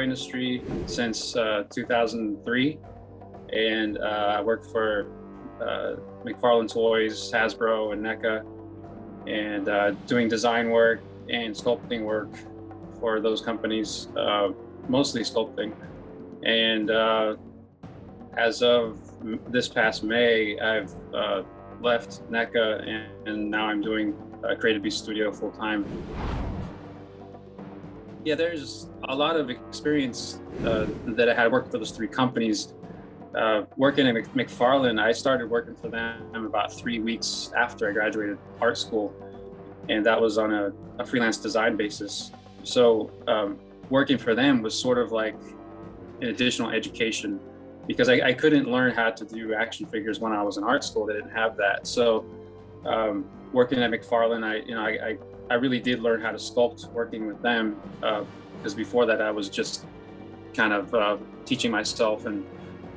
industry since 2003, and I worked for McFarlane Toys, Hasbro, and Neca, and doing design work and sculpting work for those companies, mostly sculpting. And as of this past May, I've left Neca, and now I'm doing Creative Beast Studio full time. Yeah, there's a lot of experience that I had working for those three companies. Working at McFarlane, I started working for them about 3 weeks after I graduated art school, and that was on a freelance design basis. So working for them was sort of like an additional education, because I couldn't learn how to do action figures when I was in art school. They didn't have that. So working at McFarlane, I really did learn how to sculpt working with them, because before that I was just kind of teaching myself and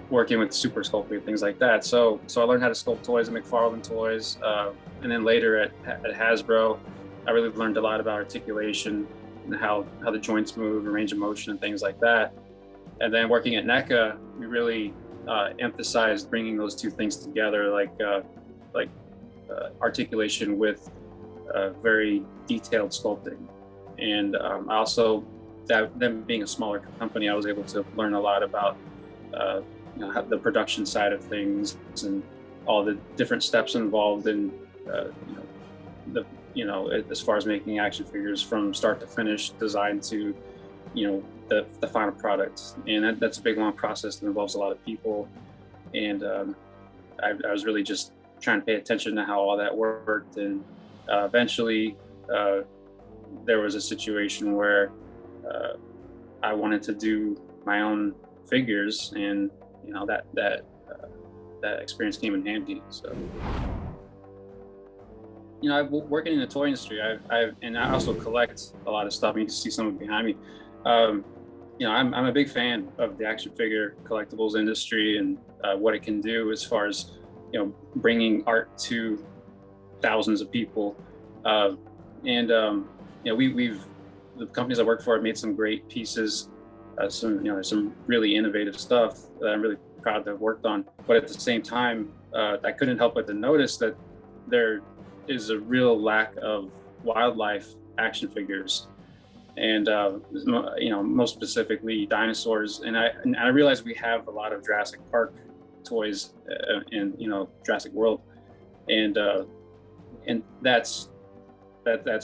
working with super sculpting and things like that. So I learned how to sculpt toys at McFarlane Toys, and then later at Hasbro, I really learned a lot about articulation and how the joints move and range of motion and things like that. And then working at Neca, we really emphasized bringing those two things together, like articulation with very detailed sculpting. And also, them being a smaller company, I was able to learn a lot about the production side of things and all the different steps involved in as far as making action figures from start to finish, design to the final product. And that's a big long process that involves a lot of people. And I was really just trying to pay attention to how all that worked. And eventually there was a situation where I wanted to do my own figures, and that experience came in handy. So I've working in the toy industry. And I also collect a lot of stuff. You can see some of it behind me. I'm a big fan of the action figure collectibles industry and what it can do as far as bringing art to thousands of people. We've the companies I work for have made some great pieces, some really innovative stuff that I'm really proud to have worked on. But at the same time, I couldn't help but to notice that there is a real lack of wildlife action figures, and most specifically dinosaurs. And I realize we have a lot of Jurassic Park toys in Jurassic World, and that's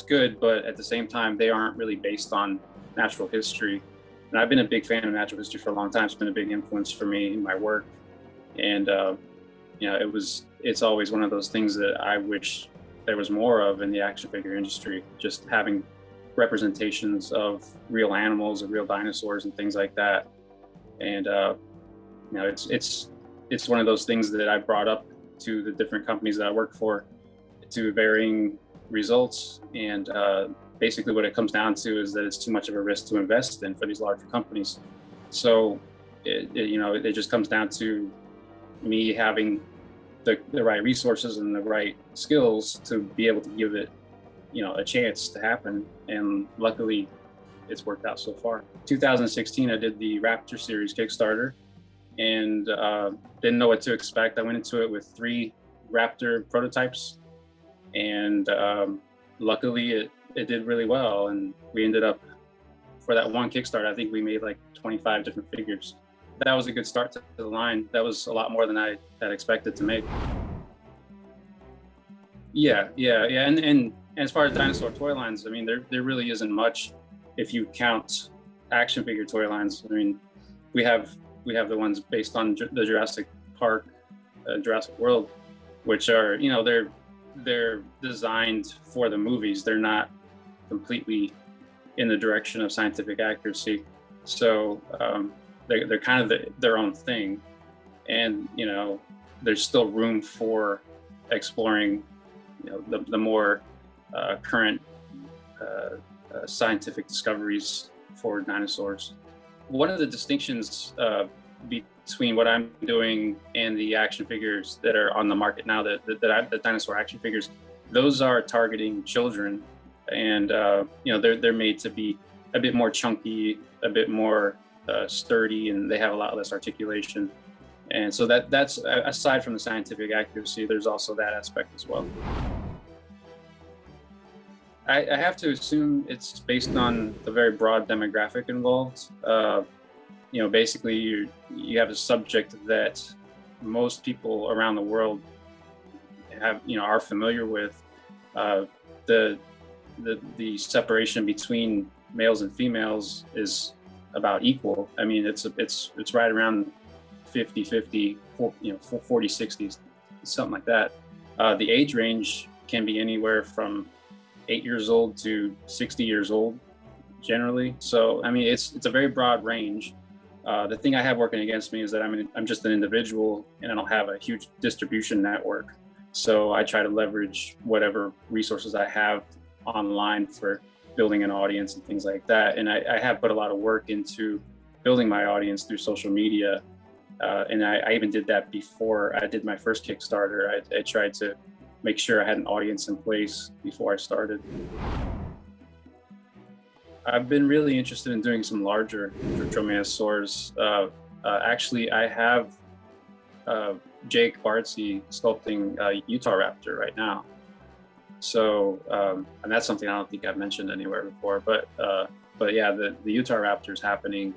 good, but at the same time they aren't really based on natural history. And I've been a big fan of natural history for a long time. It's been a big influence for me in my work, and it's always one of those things that I wish there was more of in the action figure industry, just having representations of real animals and real dinosaurs and things like that. And it's one of those things that I brought up to the different companies that I work for, to varying results. And basically what it comes down to is that it's too much of a risk to invest in for these larger companies. So it just comes down to me having the right resources and the right skills to be able to give it a chance to happen. And luckily it's worked out so far. 2016 I did the Raptor series Kickstarter, and didn't know what to expect. I went into it with 3 Raptor prototypes, and luckily it did really well. And we ended up, for that one Kickstarter, I think we made like 25 different figures. That was a good start to the line. That was a lot more than I had expected to make. Yeah. And as far as dinosaur toy lines, I mean, there really isn't much if you count action figure toy lines. I mean, we have the ones based on the Jurassic Park, Jurassic World, which are, they're designed for the movies. They're not completely in the direction of scientific accuracy. So they're kind of their own thing. And, there's still room for exploring, the more current scientific discoveries for dinosaurs. One of the distinctions between what I'm doing and the action figures that are on the market now, the dinosaur action figures, those are targeting children, and they're made to be a bit more chunky, a bit more sturdy, and they have a lot less articulation. And so that's aside from the scientific accuracy, there's also that aspect as well. I have to assume it's based on the very broad demographic involved. Basically you have a subject that most people around the world are familiar with. The separation between males and females is about equal. I mean, it's right around 50-50, 40-60, something like that. The age range can be anywhere from 8 years old to 60 years old, generally. So, I mean, it's a very broad range. The thing I have working against me is that I'm just an individual, and I don't have a huge distribution network. So I try to leverage whatever resources I have online for building an audience and things like that. And I have put a lot of work into building my audience through social media. And I even did that before I did my first Kickstarter. I tried to make sure I had an audience in place before I started. I've been really interested in doing some larger dromaeosaurs. Actually, I have Jake Bartsey sculpting Utah Raptor right now. So, and that's something I don't think I've mentioned anywhere before. But yeah, the Utah Raptor is happening,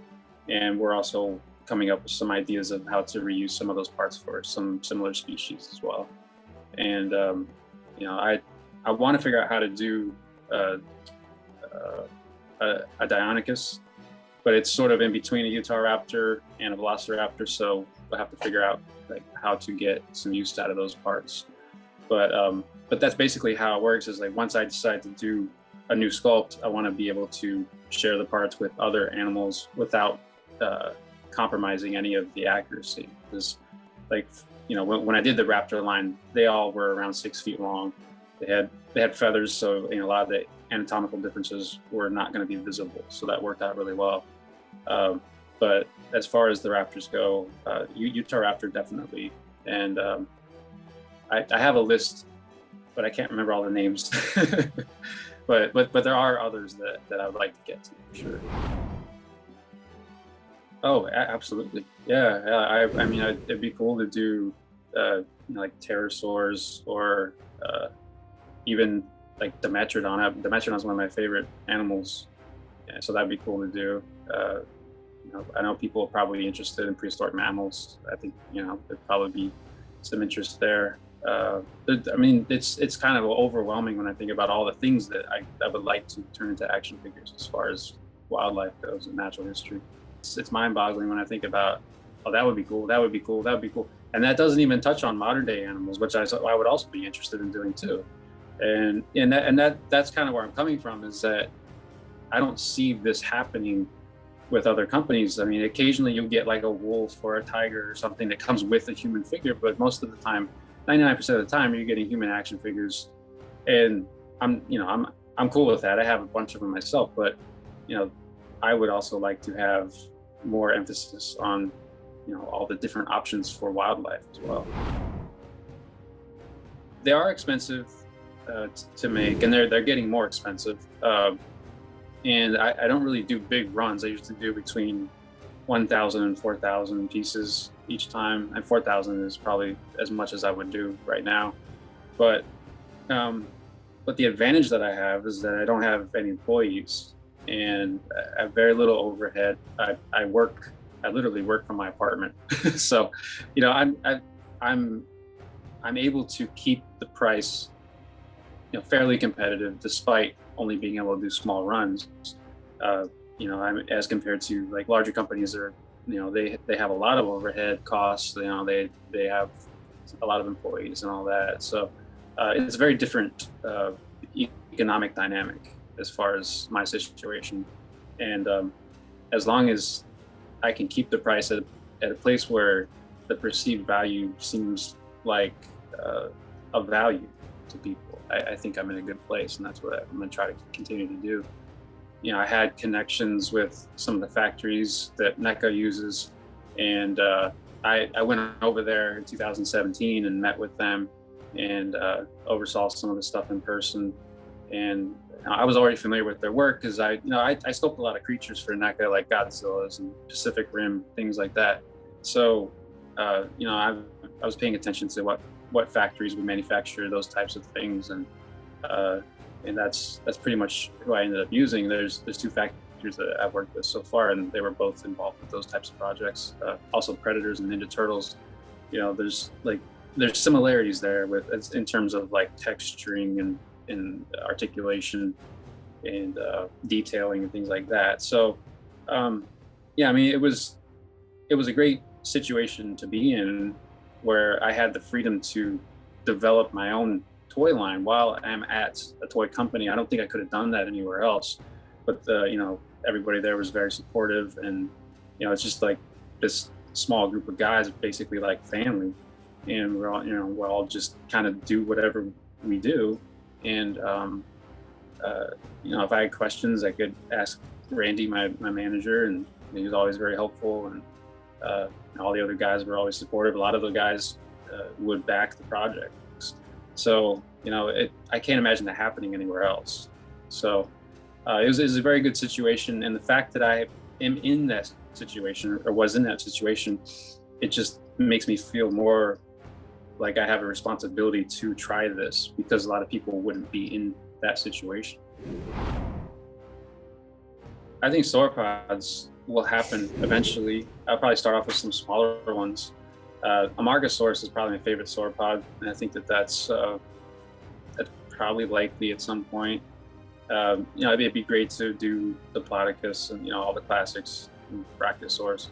and we're also coming up with some ideas of how to reuse some of those parts for some similar species as well. And I want to figure out how to do a Deinonychus, but it's sort of in between a Utah Raptor and a Velociraptor, so we'll have to figure out like how to get some use out of those parts. But that's basically how it works, is like once I decide to do a new sculpt, I want to be able to share the parts with other animals without compromising any of the accuracy. Because when I did the Raptor line, they all were around 6 feet long. They had feathers, so a lot of the anatomical differences were not going to be visible. So that worked out really well. But as far as the Raptors go, Utah Raptor definitely. And I have a list, but I can't remember all the names. but there are others that I would like to get to for sure. Oh, absolutely. Yeah. I mean, it'd be cool to do like pterosaurs or even like Dimetrodon. Dimetrodon is one of my favorite animals, so that'd be cool to do. I know people are probably interested in prehistoric mammals. I think there'd probably be some interest there. I mean, it's kind of overwhelming when I think about all the things that I would like to turn into action figures as far as wildlife goes and natural history. It's mind-boggling when I think about, oh, that would be cool, that would be cool, that would be cool. And that doesn't even touch on modern day animals, which I would also be interested in doing too. And that's kind of where I'm coming from, is that I don't see this happening with other companies. I mean, occasionally you'll get like a wolf or a tiger or something that comes with a human figure, but most of the time, 99% of the time, you're getting human action figures. And I'm cool with that. I have a bunch of them myself, but I would also like to have more emphasis on all the different options for wildlife as well. They are expensive to make, and they're getting more expensive. And I don't really do big runs. I used to do between 1,000 and 4,000 pieces each time, and 4,000 is probably as much as I would do right now. But the advantage that I have is that I don't have any employees, and I have very little overhead. I literally work from my apartment. So, I'm able to keep the price, fairly competitive, despite only being able to do small runs. I'm as compared to like larger companies that are, they have a lot of overhead costs. They have a lot of employees and all that. So it's a very different economic dynamic as far as my situation. And as long as I can keep the price at a place where the perceived value seems like of value to people, I think I'm in a good place, and that's what I'm going to try to continue to do. I had connections with some of the factories that Neca uses, and I went over there in 2017 and met with them and oversaw some of the stuff in person. And I was already familiar with their work because I sculpted a lot of creatures for Neca, like Godzillas and Pacific Rim, things like that. So, I was paying attention to what factories would manufacture those types of things, and that's pretty much who I ended up using. There's two factories that I've worked with so far, and they were both involved with those types of projects. Also, Predators and Ninja Turtles. There's similarities there in terms of like texturing and articulation and detailing and things like that. So, it was a great situation to be in, where I had the freedom to develop my own toy line while I'm at a toy company. I don't think I could have done that anywhere else, but everybody there was very supportive, and it's just like this small group of guys, basically like family, and we're all just kind of do whatever we do. And if I had questions, I could ask Randy, my manager, and he was always very helpful. And all the other guys were always supportive. A lot of the guys would back the projects. So I can't imagine that happening anywhere else. So it was a very good situation, and the fact that I am in that situation, or was in that situation, it just makes me feel more like I have a responsibility to try this, because a lot of people wouldn't be in that situation. I think sauropods will happen eventually. I'll probably start off with some smaller ones. Amargasaurus is probably my favorite sauropod, and I think that's probably likely at some point. It'd be great to do the Diplodocus and all the classics, and Brachiosaurus,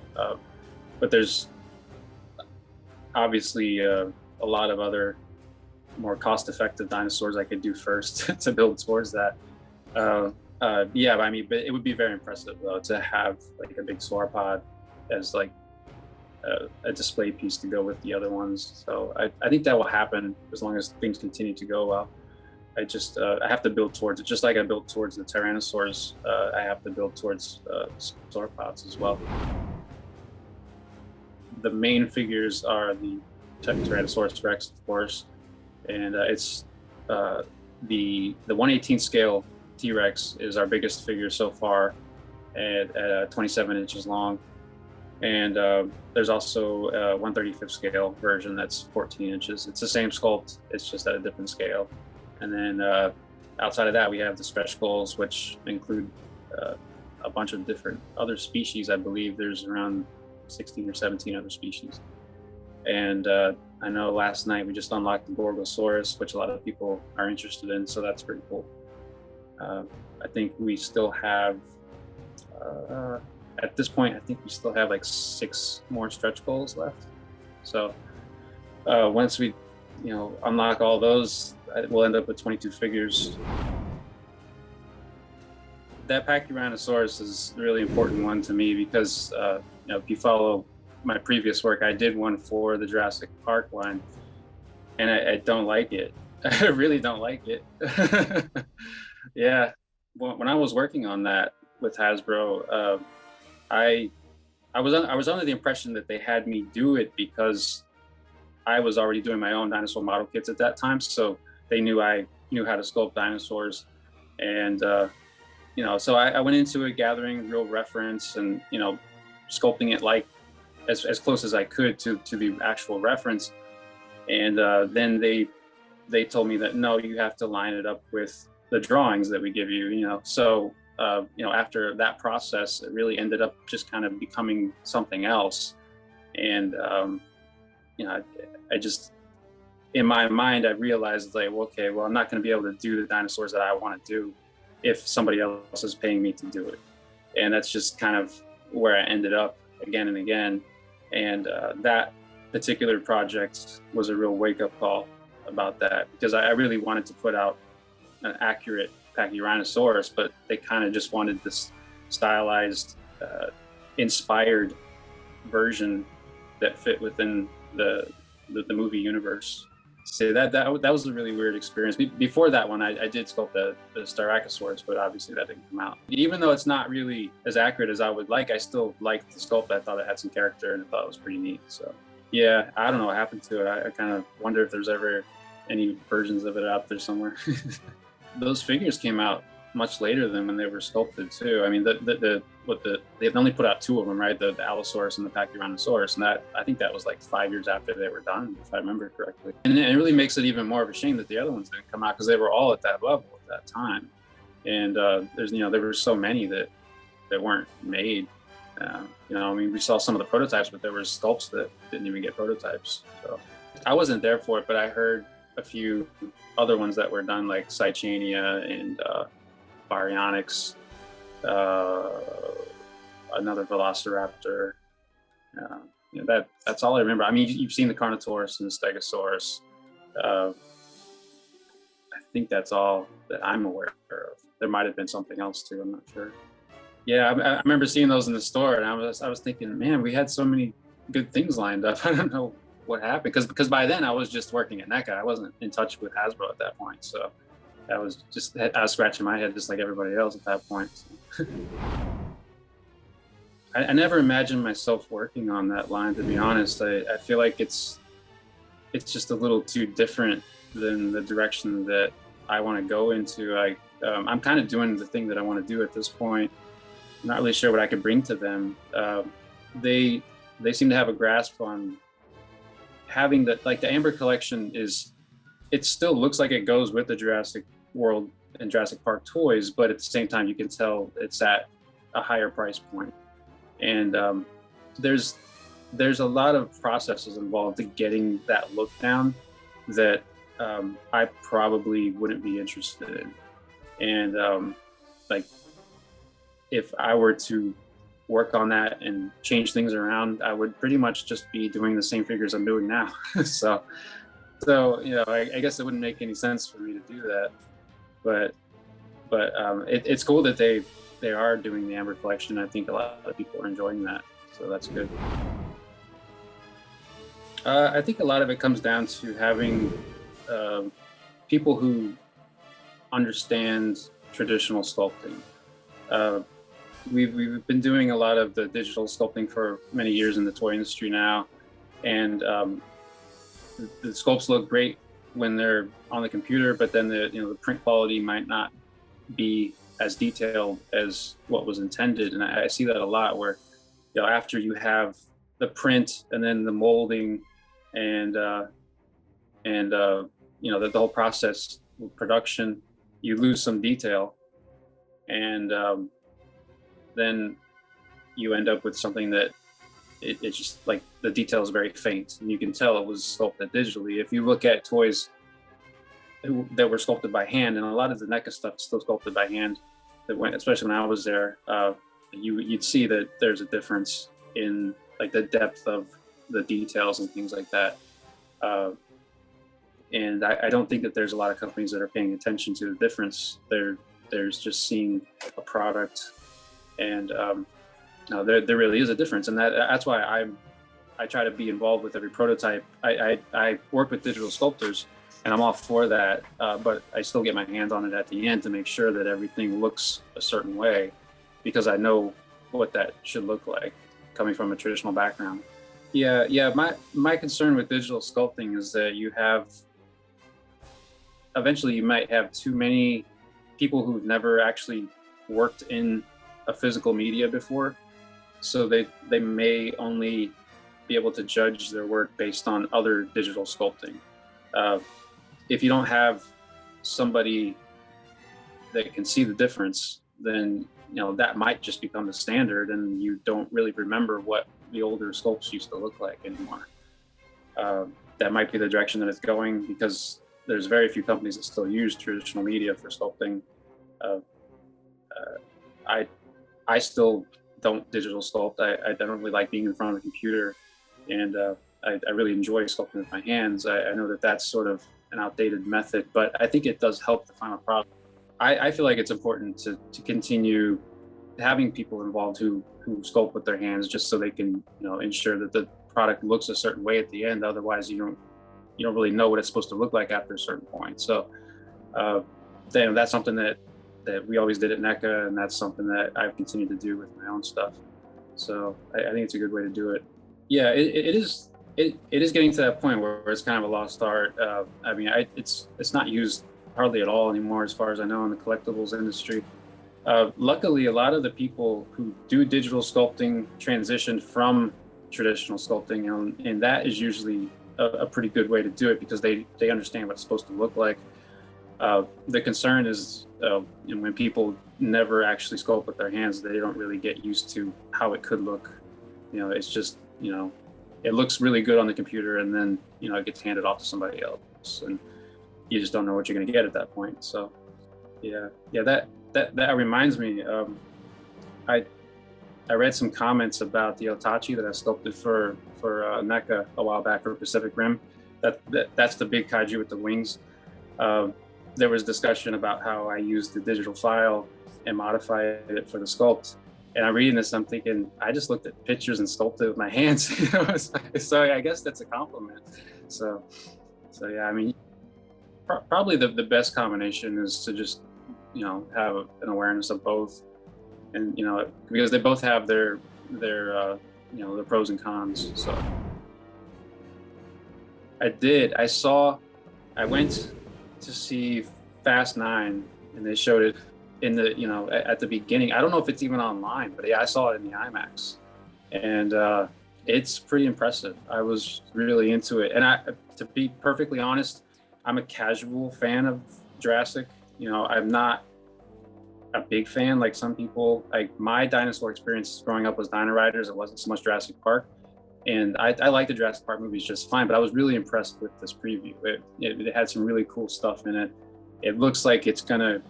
but there's obviously a lot of other more cost-effective dinosaurs I could do first to build towards that. But it would be very impressive though to have like a big sauropod as like a display piece to go with the other ones. So I think that will happen as long as things continue to go well. I have to build towards it, just like I built towards the Tyrannosaurs. I have to build towards sauropods as well. The main figures are the Tyrannosaurus Rex, of course, and it's the 1/18 scale T-Rex is our biggest figure so far, at 27 inches long. And there's also a 1/35 scale version that's 14 inches. It's the same sculpt, it's just at a different scale. And then outside of that, we have the stretch skulls, which include a bunch of different other species. I believe there's around 16 or 17 other species. And I know last night we just unlocked the Gorgosaurus, which a lot of people are interested in, so that's pretty cool. I think we still have, at this point, I think we still have like 6 more stretch goals left. So once we, unlock all those, we'll end up with 22 figures. That Pachyrhinosaurus is a really important one to me because, if you follow my previous work, I did one for the Jurassic Park line, and I don't like it. I really don't like it. Yeah, when I was working on that with Hasbro, I was under the impression that they had me do it because I was already doing my own dinosaur model kits at that time, so they knew I knew how to sculpt dinosaurs, and so I went into it gathering real reference and sculpting it like as close as I could to the actual reference, and then they told me that no, you have to line it up with the drawings that we give you, so after that process, it really ended up just kind of becoming something else. And I just, in my mind, I realized like, okay, well, I'm not going to be able to do the dinosaurs that I want to do if somebody else is paying me to do it. And that's just kind of where I ended up again and again. And that particular project was a real wake-up call about that, because I really wanted to put out an accurate Pachyrhinosaurus, but they kind of just wanted this stylized, inspired version that fit within the movie universe. So that was a really weird experience. Before that one, I did sculpt the Styracosaurus, but obviously that didn't come out. Even though it's not really as accurate as I would like, I still liked the sculpt. I thought it had some character, and I thought it was pretty neat. So yeah, I don't know what happened to it. I kind of wonder if there's ever any versions of it out there somewhere. Those figures came out much later than when they were sculpted too. I mean, they've only put out two of them, right? The Allosaurus and the Pachyrhinosaurus, and that, I think that was like 5 years after they were done, if I remember correctly. And it really makes it even more of a shame that the other ones didn't come out, because they were all at that level at that time. And there were so many that weren't made. I mean, we saw some of the prototypes, but there were sculpts that didn't even get prototypes. So I wasn't there for it, but I heard a few other ones that were done, like Cychania and Baryonyx, another Velociraptor. That's all I remember. I mean, you've seen the Carnotaurus and the Stegosaurus. I think that's all that I'm aware of. There might have been something else too, I'm not sure. Yeah, I remember seeing those in the store, and I was thinking, man, we had so many good things lined up. I don't know what happened, because by then I was just working at Neca. I wasn't in touch with Hasbro at that point, so I was scratching my head just like everybody else at that point. So. I never imagined myself working on that line, to be honest. I feel like it's just a little too different than the direction that I want to go into. I'm kind of doing the thing that I want to do at this point. I'm not really sure what I could bring to them. They seem to have a grasp on having the Amber collection it still looks like it goes with the Jurassic World and Jurassic Park toys, but at the same time, you can tell it's at a higher price point. And there's a lot of processes involved to getting that look down that I probably wouldn't be interested in. And if I were to work on that and change things around, I would pretty much just be doing the same figures I'm doing now. so I guess it wouldn't make any sense for me to do that. But it's cool that they are doing the Amber collection. I think a lot of people are enjoying that, so that's good. I think a lot of it comes down to having people who understand traditional sculpting. We've been doing a lot of the digital sculpting for many years in the toy industry now, and the sculpts look great when they're on the computer, but then the print quality might not be as detailed as what was intended. And I see that a lot, where after you have the print and then the molding and the whole process of production, you lose some detail, and then you end up with something that it's just like the detail is very faint, and you can tell it was sculpted digitally. If you look at toys that were sculpted by hand, and a lot of the Neca stuff is still sculpted by hand, especially when I was there, you'd see that there's a difference in like the depth of the details and things like that. And I don't think that there's a lot of companies that are paying attention to the difference. There's just seeing a product, and no, there really is a difference, and that's why I try to be involved with every prototype. I work with digital sculptors, and I'm all for that, but I still get my hands on it at the end to make sure that everything looks a certain way, because I know what that should look like coming from a traditional background. Yeah. My concern with digital sculpting is that eventually you might have too many people who've never actually worked in a physical media before, so they may only be able to judge their work based on other digital sculpting. If you don't have somebody that can see the difference, then that might just become the standard, and you don't really remember what the older sculpts used to look like anymore. That might be the direction that it's going, because there's very few companies that still use traditional media for sculpting. I still don't digital sculpt. I don't really like being in front of a computer, and I really enjoy sculpting with my hands. I know that that's sort of an outdated method, but I think it does help the final product. I feel like it's important to continue having people involved who sculpt with their hands, just so they can ensure that the product looks a certain way at the end. Otherwise, you don't really know what it's supposed to look like after a certain point. So that's something that we always did at Neca, and that's something that I've continued to do with my own stuff. So I think it's a good way to do it. Yeah, it is getting to that point where it's kind of a lost art. I mean, it's not used hardly at all anymore, as far as I know, in the collectibles industry. Luckily, a lot of the people who do digital sculpting transitioned from traditional sculpting, and that is usually a pretty good way to do it because they understand what it's supposed to look like. The concern is when people never actually sculpt with their hands, they don't really get used to how it could look. It's just, it looks really good on the computer, and then, it gets handed off to somebody else, and you just don't know what you're going to get at that point. So yeah, that reminds me, I read some comments about the Otachi that I sculpted for Neca a while back for Pacific Rim. That's the big kaiju with the wings. There was discussion about how I used the digital file and modified it for the sculpt. And I'm reading this, I'm thinking, I just looked at pictures and sculpted with my hands. So I guess that's a compliment. So yeah, I mean, probably the best combination is to just, have an awareness of both, and because they both have their their pros and cons. So I went to see Fast 9, and they showed it in the at the beginning. I don't know if it's even online, but yeah, I saw it in the IMAX, and it's pretty impressive. I was really into it, and to be perfectly honest, I'm a casual fan of Jurassic. I'm not a big fan like some people. Like, my dinosaur experience growing up was Dino Riders. It wasn't so much Jurassic Park, and I like the Jurassic Park movies just fine. But I was really impressed with this preview. It had some really cool stuff in it. It looks like it's gonna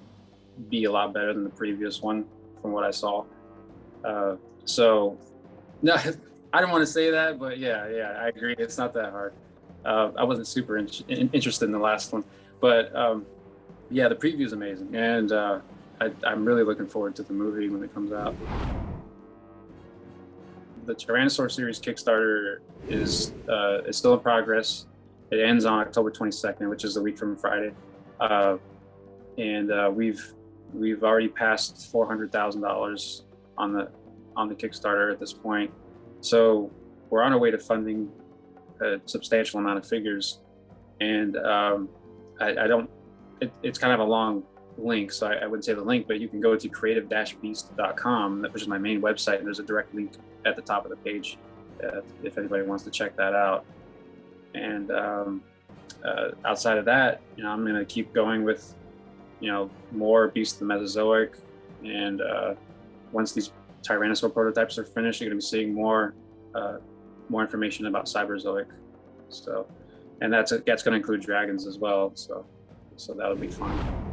be a lot better than the previous one from what I saw. So no, I don't want to say that, but yeah, I agree. It's not that hard. I wasn't super interested in the last one, but yeah, the preview is amazing, and I'm really looking forward to the movie when it comes out. The Tyrannosaur series Kickstarter is still in progress. It ends on October 22nd, which is a week from Friday, and we've already passed $400,000 on the Kickstarter at this point. So we're on our way to funding a substantial amount of figures, and it's kind of a long link, so I wouldn't say the link, but you can go to creative-beast.com, which is my main website, and there's a direct link at the top of the page if anybody wants to check that out. And outside of that, I'm going to keep going with more Beasts of the Mesozoic, and once these Tyrannosaur prototypes are finished, you're going to be seeing more information about Cyberzoic. So, and that's going to include dragons as well. So that'll be fun.